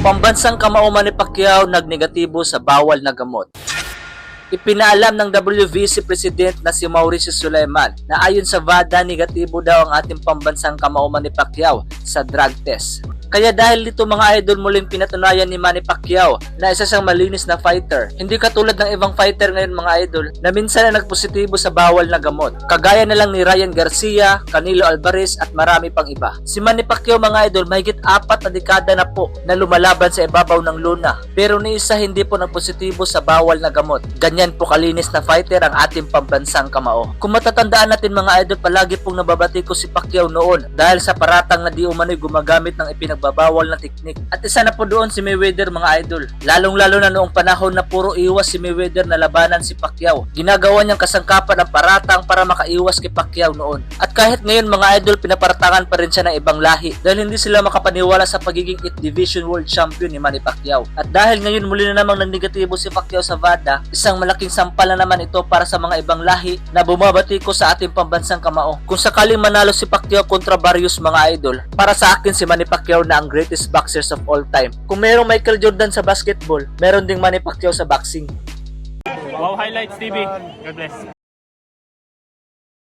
Pambansang kamao Manny Pacquiao nagnegatibo sa bawal na gamot. Ipinaalam ng WBC President na si Mauricio Sulaiman na ayon sa VADA, negatibo daw ang ating pambansang kamao Manny Pacquiao sa drug test. Kaya dahil dito mga idol, muling pinatunayan ni Manny Pacquiao na isa siyang malinis na fighter. Hindi katulad ng ibang fighter ngayon mga idol na minsan na nagpositibo sa bawal na gamot. Kagaya na lang ni Ryan Garcia, Canelo Alvarez at marami pang iba. Si Manny Pacquiao mga idol, mahigit 4 na dekada na po na lumalaban sa ibabaw ng luna. Pero ni isa hindi po nagpositibo sa bawal na gamot. Ganyan po kalinis na fighter ang ating pambansang kamao. Kung matatandaan natin mga idol, palagi pong nababati ko si Pacquiao noon dahil sa paratang na di umano'y gumagamit ng ipinagbabawal na teknik. At isa na po doon si Mayweather mga idol. Lalong-lalo na noong panahon na puro iwas si Mayweather na labanan si Pacquiao. Ginagawa niyang kasangkapan ang paratang para makaiwas kay Pacquiao noon. At kahit ngayon mga idol, pinaparatangan pa rin siya ng ibang lahi dahil hindi sila makapaniwala sa pagiging 8 Division World Champion ni Manny Pacquiao. At dahil ngayon muli na namang nagnegatibo si Pacquiao sa VADA, isang malaking sampal na naman ito para sa mga ibang lahi na bumabati ko sa ating pambansang kamao. Kung sakaling manalo si Pacquiao kontra Barrios mga idol, para sa akin si Manny Pacquiao na ang greatest boxers of all time. Kung merong Michael Jordan sa basketball, meron ding Manny Pacquiao sa boxing. Wow Highlights TV. God bless.